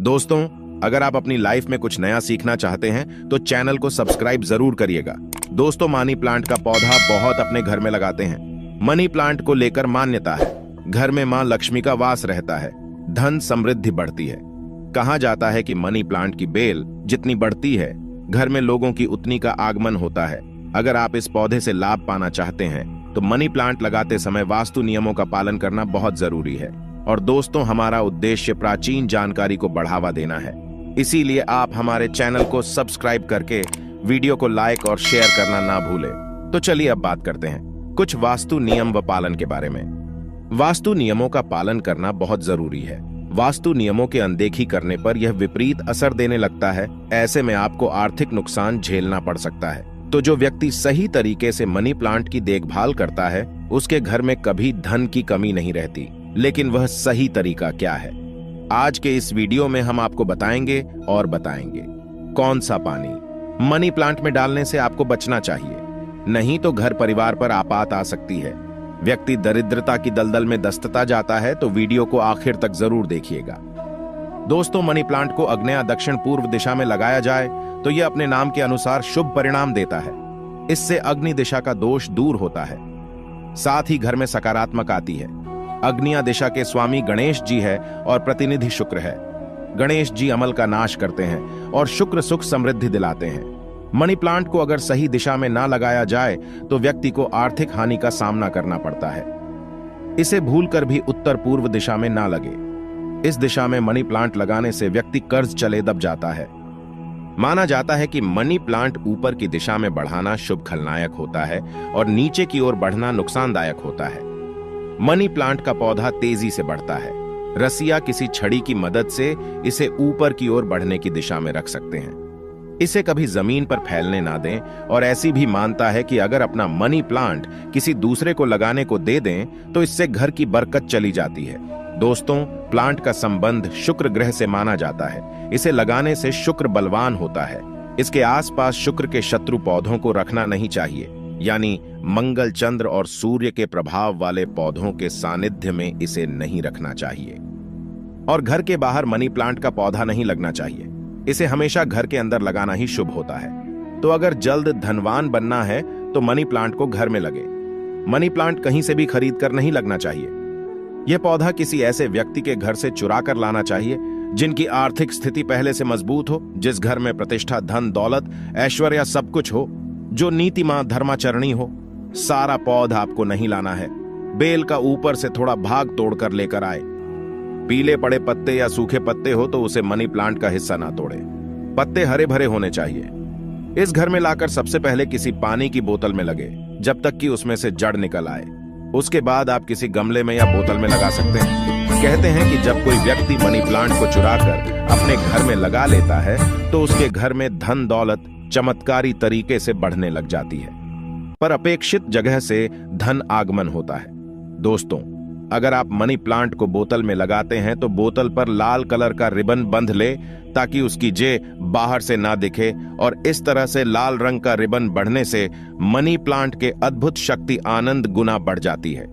दोस्तों, अगर आप अपनी लाइफ में कुछ नया सीखना चाहते हैं तो चैनल को सब्सक्राइब जरूर करिएगा। दोस्तों, मनी प्लांट का पौधा बहुत अपने घर में लगाते हैं। मनी प्लांट को लेकर मान्यता है, घर में मां लक्ष्मी का वास रहता है, धन समृद्धि बढ़ती है। कहा जाता है कि मनी प्लांट की बेल जितनी बढ़ती है, घर में लोगों की उतनी का आगमन होता है। अगर आप इस पौधे से लाभ पाना चाहते हैं तो मनी प्लांट लगाते समय वास्तु नियमों का पालन करना बहुत जरूरी है। और दोस्तों, हमारा उद्देश्य प्राचीन जानकारी को बढ़ावा देना है, इसीलिए आप हमारे चैनल को सब्सक्राइब करके वीडियो को लाइक और शेयर करना ना भूलें। तो चलिए अब बात करते हैं कुछ वास्तु नियम व पालन के बारे में। वास्तु नियमों का पालन करना बहुत जरूरी है। वास्तु नियमों के अनदेखी करने पर यह विपरीत असर देने लगता है। ऐसे में आपको आर्थिक नुकसान झेलना पड़ सकता है। तो जो व्यक्ति सही तरीके से मनी प्लांट की देखभाल करता है, उसके घर में कभी धन की कमी नहीं रहती। लेकिन वह सही तरीका क्या है, आज के इस वीडियो में हम आपको बताएंगे और बताएंगे। कौन सा पानी मनी प्लांट में डालने से आपको बचना चाहिए, नहीं तो घर परिवार पर आपात आ सकती है। व्यक्ति दरिद्रता की दलदल में दस्तता जाता है, तो वीडियो को आखिर तक जरूर देखिएगा। दोस्तों, मनी प्लांट को आग्नेय दक्षिण पूर्व दिशा में लगाया जाए तो यह अपने नाम के अनुसार शुभ परिणाम देता है। इससे अग्नि दिशा का दोष दूर होता है, साथ ही घर में सकारात्मक आती है। अग्निया दिशा के स्वामी गणेश जी है और प्रतिनिधि शुक्र है। गणेश जी अमल का नाश करते हैं और शुक्र सुख समृद्धि दिलाते हैं। मनी प्लांट को अगर सही दिशा में ना लगाया जाए तो व्यक्ति को आर्थिक हानि का सामना करना पड़ता है। इसे भूलकर भी उत्तर पूर्व दिशा में ना लगे। इस दिशा में मनी प्लांट लगाने से व्यक्ति कर्ज चले दब जाता है। माना जाता है कि मनी प्लांट ऊपर की दिशा में बढ़ाना शुभ खलनायक होता है और नीचे की ओर बढ़ना नुकसानदायक होता है। मनी प्लांट का पौधा तेजी से बढ़ता है। रसिया किसी छड़ी की मदद से इसे ऊपर की ओर बढ़ने की दिशा में रख सकते हैं। इसे कभी जमीन पर फैलने ना दें। और ऐसी भी मानता है कि अगर अपना मनी प्लांट किसी दूसरे को लगाने को दे दें तो इससे घर की बरकत चली जाती है। दोस्तों, प्लांट का संबंध शुक्र ग्रह से माना जाता है। इसे लगाने से शुक्र बलवान होता है। इसके आसपास शुक्र के शत्रु पौधों को रखना नहीं चाहिए, यानी मंगल, चंद्र और सूर्य के प्रभाव वाले पौधों के सानिध्य में इसे नहीं रखना चाहिए। और घर के बाहर मनी प्लांट का पौधा नहीं लगना चाहिए। इसे हमेशा घर के अंदर लगाना ही शुभ होता है। तो अगर जल्द धनवान बनना है तो मनी प्लांट को घर में लगे। मनी प्लांट कहीं से भी खरीद कर नहीं लगना चाहिए। यह पौधा किसी ऐसे व्यक्ति के घर से चुरा कर लाना चाहिए जिनकी आर्थिक स्थिति पहले से मजबूत हो, जिस घर में प्रतिष्ठा, धन, दौलत, ऐश्वर्य सब कुछ हो, जो नीतिमां धर्माचरणी हो। सारा पौधा आपको नहीं लाना है। बेल का ऊपर से थोड़ा भाग तोड़कर लेकर आए। पीले पड़े पत्ते या सूखे पत्ते हो तो उसे मनी प्लांट का हिस्सा ना तोड़े। पत्ते हरे भरे होने चाहिए। इस घर में लाकर सबसे पहले किसी पानी की बोतल में लगे, जब तक कि उसमें से जड़ निकल आए। उसके बाद आप किसी गमले में या बोतल में लगा सकते हैं। कहते हैं कि जब कोई व्यक्ति मनी प्लांट को चुराकर अपने घर में लगा लेता है तो उसके घर में धन दौलत चमत्कारी तरीके से बढ़ने लग जाती है, पर अपेक्षित जगह से धन आगमन होता है। दोस्तों, अगर आप मनी प्लांट को बोतल में लगाते हैं तो बोतल पर लाल कलर का रिबन बंध ले ताकि उसकी जे बाहर से ना दिखे। और इस तरह से लाल रंग का रिबन बढ़ने से मनी प्लांट के अद्भुत शक्ति आनंद गुना बढ़ जाती है।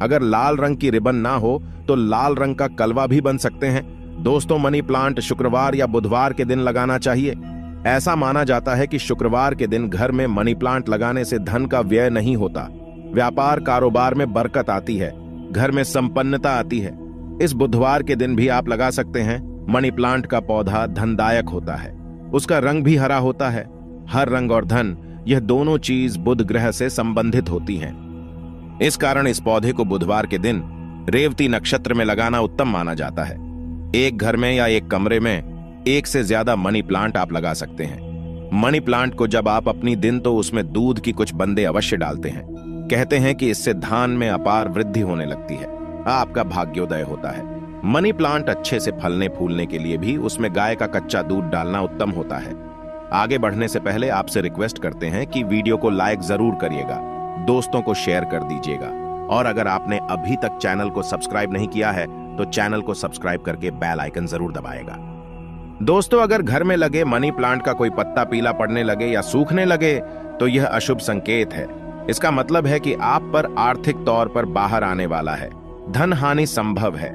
अगर लाल रंग की रिबन ना हो तो लाल रंग का कलवा भी बन सकते हैं। दोस्तों, मनी प्लांट शुक्रवार या बुधवार के दिन लगाना चाहिए। ऐसा माना जाता है कि शुक्रवार के दिन घर में मनी प्लांट लगाने से धन का व्यय नहीं होता, व्यापार कारोबार में बरकत आती है, घर में संपन्नता आती है। इस बुधवार के दिन भी आप लगा सकते हैं। मनी प्लांट का पौधा धनदायक होता है। उसका रंग भी हरा होता है। हर रंग और धन, यह दोनों चीज बुध ग्रह से संबंधित होती हैं। इस कारण इस पौधे को बुधवार के दिन रेवती नक्षत्र में लगाना उत्तम माना जाता है। एक घर में या एक कमरे में एक से ज्यादा मनी प्लांट आप लगा सकते हैं। मनी प्लांट को जब आप अपनी दिन तो उसमें दूध की कुछ बंदे अवश्य डालते हैं। कहते हैं कि इससे धान में अपार वृद्धि होने लगती है, आपका भाग्योदय होता है। मनी प्लांट अच्छे से फलने फूलने के लिए भी उसमें गाय का कच्चा दूध डालना उत्तम होता है। आगे बढ़ने से पहले आपसे रिक्वेस्ट करते हैं कि वीडियो को लाइक जरूर करिएगा, दोस्तों को शेयर कर दीजिएगा। और अगर आपने अभी तक चैनल को सब्सक्राइब नहीं किया है तो चैनल को सब्सक्राइब करके बेल आइकन जरूर दबाएगा। दोस्तों, अगर घर में लगे मनी प्लांट का कोई पत्ता पीला पड़ने लगे या सूखने लगे तो यह अशुभ संकेत है। इसका मतलब है कि आप पर आर्थिक तौर पर बाहर आने वाला है, धन हानि संभव है,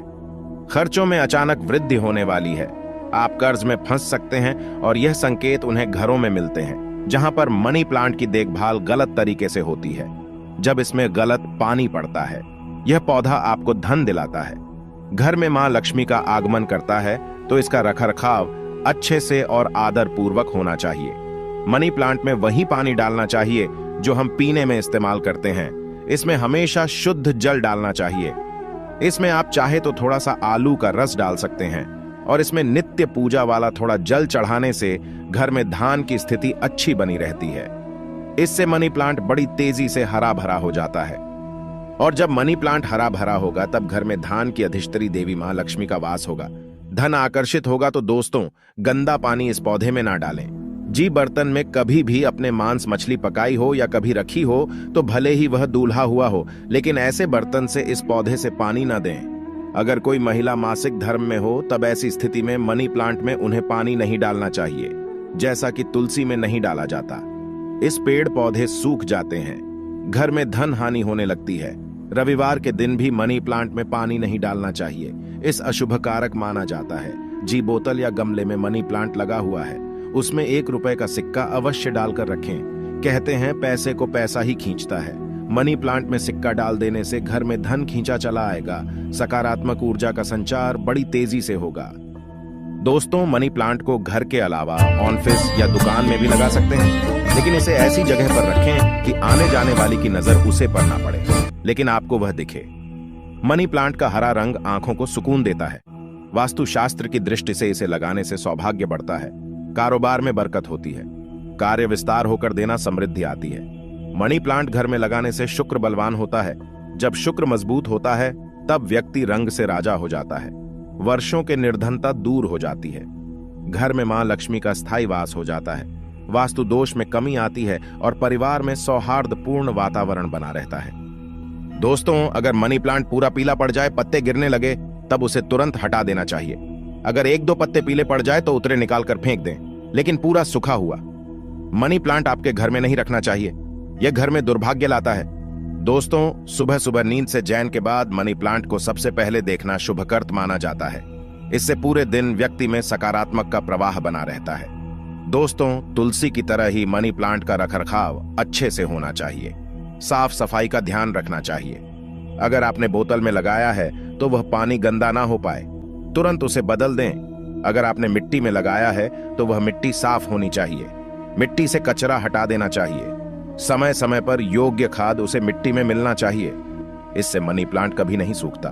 खर्चों में अचानक वृद्धि होने वाली है। आप कर्ज में फंस सकते हैं और यह संकेत उन्हें घरों में मिलते हैं जहां पर मनी प्लांट की देखभाल गलत तरीके से होती है। जब इसमें गलत पानी पड़ता है, यह पौधा आपको धन दिलाता है। घर में मां लक्ष्मी का आगमन करता है तो इसका रखरखाव अच्छे से और आदर पूर्वक होना चाहिए। मनी प्लांट में वही पानी डालना चाहिए जो हम पीने में इस्तेमाल करते हैं। इसमें हमेशा शुद्ध जल डालना चाहिए। इसमें आप चाहे तो थोड़ा सा आलू का रस डाल सकते हैं और इसमें नित्य पूजा वाला थोड़ा जल चढ़ाने से घर में धान की स्थिति अच्छी बनी रहती है। इससे मनी प्लांट बड़ी तेजी से हरा भरा हो जाता है। और जब मनी प्लांट हरा भरा होगा तब घर में धान की अधिष्ठात्री देवी मां लक्ष्मी का वास होगा। धन आकर्षित होगा। तो दोस्तों, गंदा पानी इस पौधे में ना डालें। जी बर्तन में कभी भी अपने मांस मछली पकाई हो या कभी रखी हो तो भले ही वह दूल्हा हुआ हो, लेकिन ऐसे बर्तन से इस पौधे से पानी ना दें। अगर कोई महिला मासिक धर्म में हो तब ऐसी स्थिति में मनी प्लांट में उन्हें पानी नहीं डालना चाहिए, जैसा कि तुलसी में नहीं डाला जाता। इस पेड़ पौधे सूख जाते हैं, घर में धन हानि होने लगती है। रविवार के दिन भी मनी प्लांट में पानी नहीं डालना चाहिए, इस अशुभ कारक माना जाता है। जी बोतल या गमले में मनी प्लांट लगा हुआ है, उसमें 1 रुपए का सिक्का अवश्य डालकर रखें। कहते हैं पैसे को पैसा ही खींचता है। मनी प्लांट में सिक्का डाल देने से घर में धन खींचा चला आएगा। सकारात्मक ऊर्जा का संचार बड़ी तेजी से होगा। दोस्तों, मनी प्लांट को घर के अलावा ऑफिस या दुकान में भी लगा सकते हैं, लेकिन इसे ऐसी जगह पर रखें कि आने जाने वाली की नजर उसे पर ना पड़े, लेकिन आपको वह दिखे। मनी प्लांट का हरा रंग आंखों को सुकून देता है। वास्तुशास्त्र की दृष्टि से इसे लगाने से सौभाग्य बढ़ता है, कारोबार में बरकत होती है, कार्य विस्तार होकर देना समृद्धि आती है। मनी प्लांट घर में लगाने से शुक्र बलवान होता है। जब शुक्र मजबूत होता है तब व्यक्ति रंग से राजा हो जाता है। वर्षों के निर्धनता दूर हो जाती है। घर में मां लक्ष्मी का स्थायी वास हो जाता है। वास्तु दोष में कमी आती है और परिवार में सौहार्दपूर्ण वातावरण बना रहता है। दोस्तों, अगर मनी प्लांट पूरा पीला पड़ जाए, पत्ते गिरने लगे, तब उसे तुरंत हटा देना चाहिए। अगर 1-2 पत्ते पीले पड़ जाए तो उतरे निकाल कर फेंक दें, लेकिन पूरा सूखा हुआ मनी प्लांट आपके घर में नहीं रखना चाहिए। यह घर में दुर्भाग्य लाता है। दोस्तों, सुबह सुबह नींद से चैन के बाद मनी प्लांट को सबसे पहले देखना शुभकर्त माना जाता है। इससे पूरे दिन व्यक्ति में सकारात्मक का प्रवाह बना रहता है। दोस्तों, तुलसी की तरह ही मनी प्लांट का रखरखाव अच्छे से होना चाहिए। साफ सफाई का ध्यान रखना चाहिए। अगर आपने बोतल में लगाया है तो वह पानी गंदा ना हो पाए, तुरंत उसे बदल दें। अगर आपने मिट्टी में लगाया है तो वह मिट्टी साफ होनी चाहिए। मिट्टी से कचरा हटा देना चाहिए। समय समय पर योग्य खाद उसे मिट्टी में मिलना चाहिए। इससे मनी प्लांट कभी नहीं सूखता।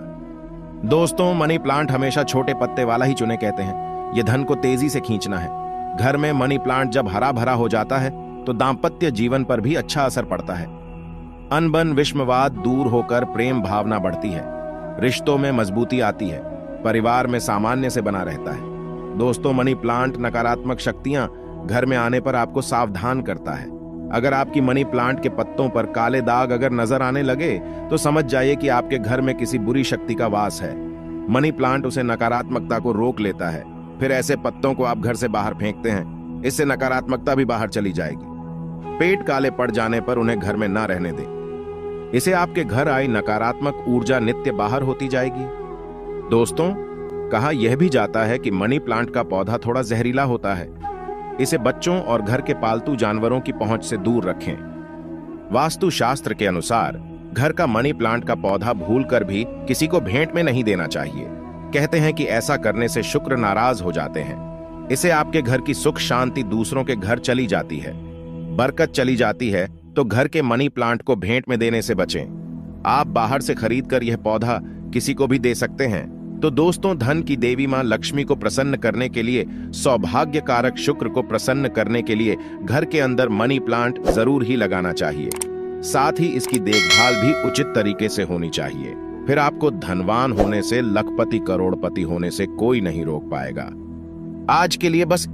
दोस्तों, मनी प्लांट हमेशा छोटे पत्ते वाला ही चुने कहते हैं। यह धन को तेजी से खींचना है। घर में मनी प्लांट जब हरा भरा हो जाता है तो दाम्पत्य जीवन पर भी अच्छा असर पड़ता है। अनबन विषमवाद दूर होकर प्रेम भावना बढ़ती है। रिश्तों में मजबूती आती है। परिवार में सामान्य से बना रहता है। दोस्तों, मनी प्लांट नकारात्मक शक्तियां घर में आने पर आपको सावधान करता है। अगर आपकी मनी प्लांट के पत्तों पर काले दाग अगर नजर आने लगे तो समझ जाइए कि आपके घर में किसी बुरी शक्ति का वास है। मनी प्लांट उसे नकारात्मकता को रोक लेता है। फिर ऐसे पत्तों को आप घर से बाहर फेंकते हैं, इससे नकारात्मकता भी बाहर चली जाएगी। पेट काले पड़ जाने पर उन्हें घर में ना रहने दें, इसे आपके घर आई नकारात्मक ऊर्जा नित्य बाहर होती जाएगी। दोस्तों, कहा यह भी जाता है कि मनी प्लांट का पौधा थोड़ा जहरीला होता है। इसे बच्चों और घर के पालतू जानवरों की पहुंच से दूर रखें। वास्तु शास्त्र के अनुसार घर का मनी प्लांट का पौधा भूलकर भी किसी को भेंट में नहीं देना चाहिए। कहते हैं कि ऐसा करने से शुक्र नाराज हो जाते हैं। इससे आपके घर की सुख शांति दूसरों के घर चली जाती है, बरकत चली जाती है। तो घर के मनी प्लांट को भेंट में देने से बचें। आप बाहर से खरीदकर यह पौधा किसी को भी दे सकते हैं। तो दोस्तों, धन की देवी मां लक्ष्मी को प्रसन्न करने के लिए, सौभाग्य कारक शुक्र को प्रसन्न करने के लिए घर के अंदर मनी प्लांट जरूर ही लगाना चाहिए। साथ ही इसकी देखभाल भी उचित तरीके से होनी चाहिए। फिर आपको धनवान होने से, लखपति करोड़पति होने से कोई नहीं रोक पाएगा। आज के लिए बस